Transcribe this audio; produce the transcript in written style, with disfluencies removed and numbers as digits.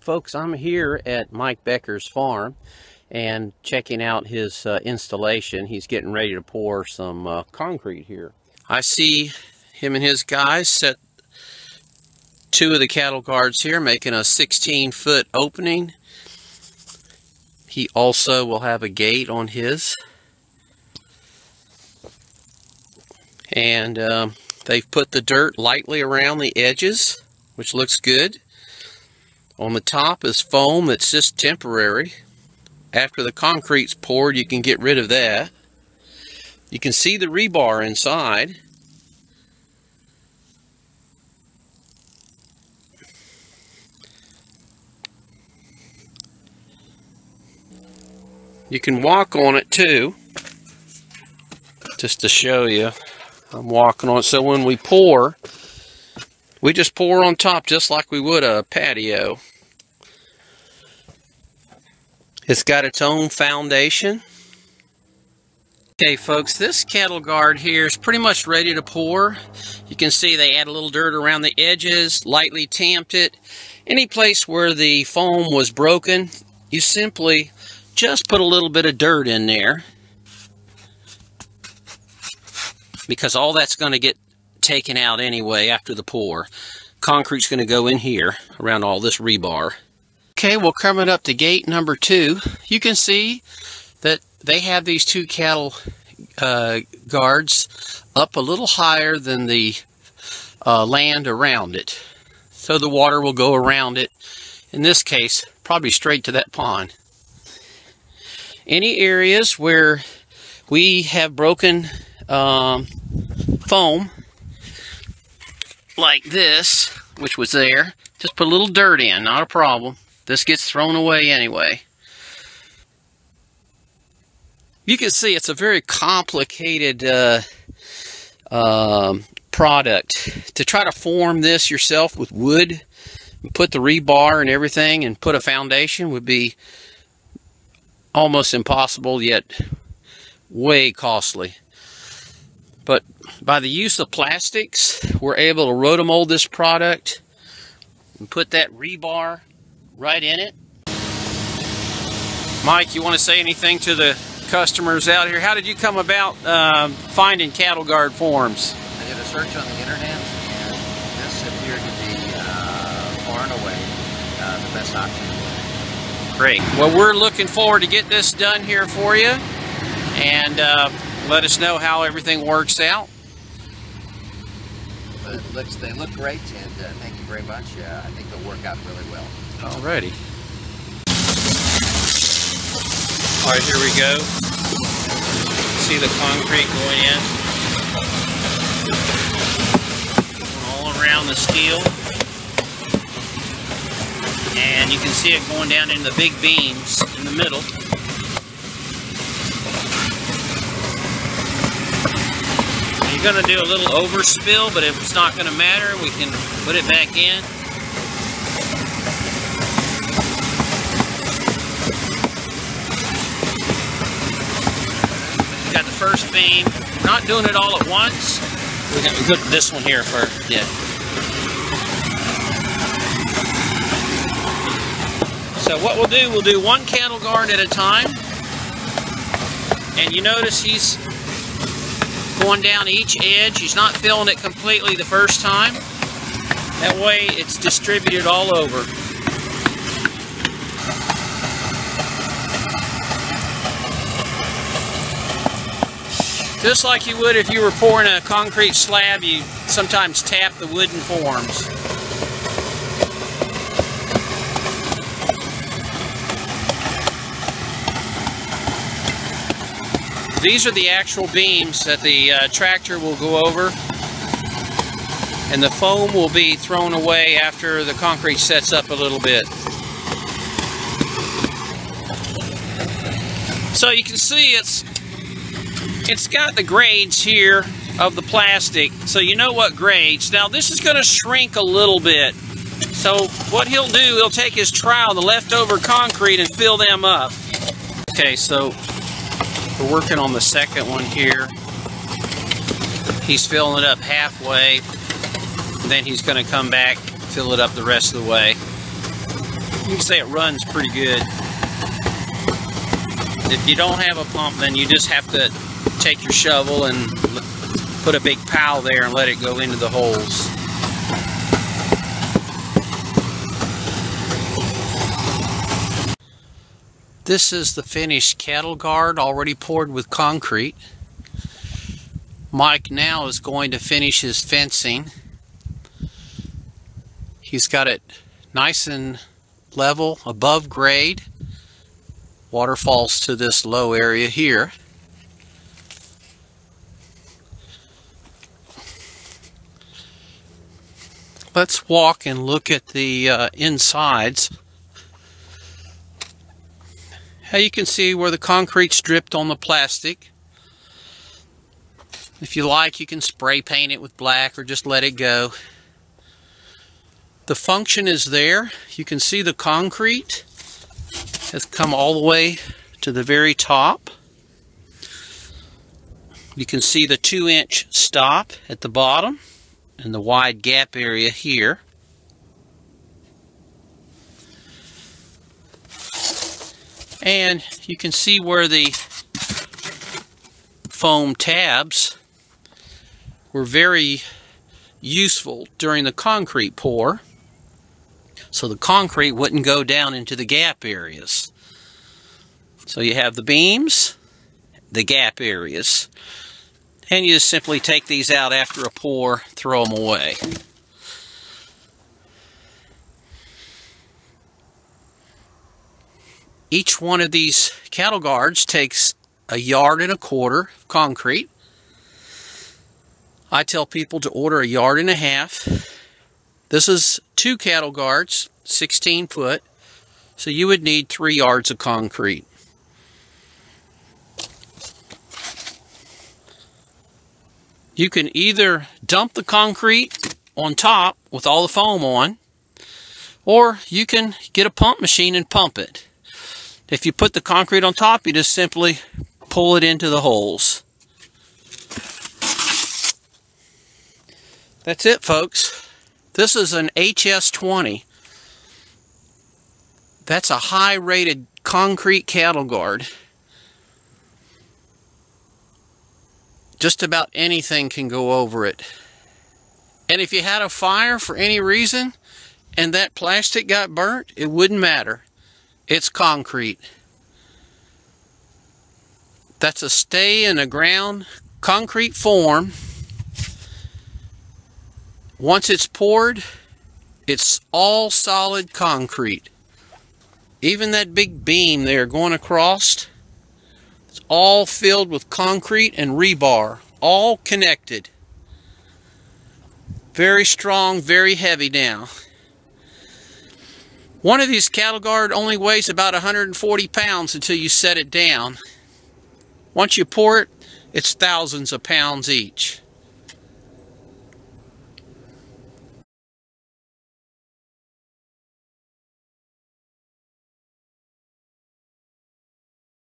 Folks, I'm here at Mike Becker's farm and checking out his installation. He's getting ready to pour some concrete here. I see him and his guys set two of the cattle guards here, making a 16-foot opening. He also will have a gate on his. And they've put the dirt lightly around the edges, which looks good. On the top is foam that's just temporary. After the concrete's poured, you can get rid of that. You can see the rebar inside. You can walk on it too, just to show you. I'm walking on it, so when we pour, we just pour on top just like we would a patio. It's got its own foundation. Okay folks, this cattle guard here is pretty much ready to pour. You can see they add a little dirt around the edges, lightly tamped it. Any place where the foam was broken, you simply just put a little bit of dirt in there, because all that's going to get taken out anyway after the pour. Concrete's going to go in here around all this rebar. Okay, well, coming up to gate number 2, you can see that they have these two cattle guards up a little higher than the land around it. So the water will go around it. In this case, probably straight to that pond. Any areas where we have broken foam like this, which was there, just put a little dirt in, not a problem. This gets thrown away anyway. You can see it's a very complicated product. To try to form this yourself with wood, put the rebar and everything, and put a foundation would be almost impossible, yet way costly. But by the use of plastics, we're able to rotomold this product and put that rebar right in it. Mike, you want to say anything to the customers out here? How did you come about finding cattle guard forms? I did a search on the internet, and this appeared to be far and away the best option. Great. Well, we're looking forward to get this done here for you, and let us know how everything works out. But they look great, and thank you very much. I think they'll work out really well. Alrighty. Alright, here we go. See the concrete going in. All around the steel. And you can see it going down in the big beams in the middle. You're going to do a little overspill, but it's not going to matter. We can put it back in. We got the first beam. We're not doing it all at once. We're going to put this one here first. Yeah. So what we'll do one cattle guard at a time. And you notice he's going down each edge. He's not filling it completely the first time. That way it's distributed all over. Just like you would if you were pouring a concrete slab, you sometimes tap the wooden forms. These are the actual beams that the tractor will go over, and the foam will be thrown away after the concrete sets up a little bit. So you can see it's got the grades here of the plastic, so you know what grades. Now this is going to shrink a little bit. So what he'll do, he'll take his trowel, the leftover concrete, and fill them up. Okay, so we're working on the second one here. He's filling it up halfway, and then he's going to come back, fill it up the rest of the way. You can say it runs pretty good. If you don't have a pump, then you just have to take your shovel and put a big pile there and let it go into the holes. This is the finished cattle guard, already poured with concrete. Mike now is going to finish his fencing. He's got it nice and level, above grade. Water falls to this low area here. Let's walk and look at the insides. Now you can see where the concrete's dripped on the plastic. If you like, you can spray paint it with black or just let it go. The function is there. You can see the concrete has come all the way to the very top. You can see the 2-inch stop at the bottom and the wide gap area here. And you can see where the foam tabs were very useful during the concrete pour, so the concrete wouldn't go down into the gap areas. So you have the beams, the gap areas, and you just simply take these out after a pour, throw them away. Each one of these cattle guards takes 1.25 yards of concrete. I tell people to order 1.5 yards. This is 2 cattle guards, 16 foot, so you would need 3 yards of concrete. You can either dump the concrete on top with all the foam on, or you can get a pump machine and pump it. If you put the concrete on top, you just simply pull it into the holes. That's it, folks. This is an HS20. That's a high-rated concrete cattle guard. Just about anything can go over it. And if you had a fire for any reason and that plastic got burnt, it wouldn't matter. It's concrete. That's a stay in the ground concrete form. Once it's poured, it's all solid concrete. Even that big beam there going across, it's all filled with concrete and rebar, all connected. Very strong, very heavy now. One of these cattle guard only weighs about 140 pounds until you set it down. Once you pour it, it's thousands of pounds each.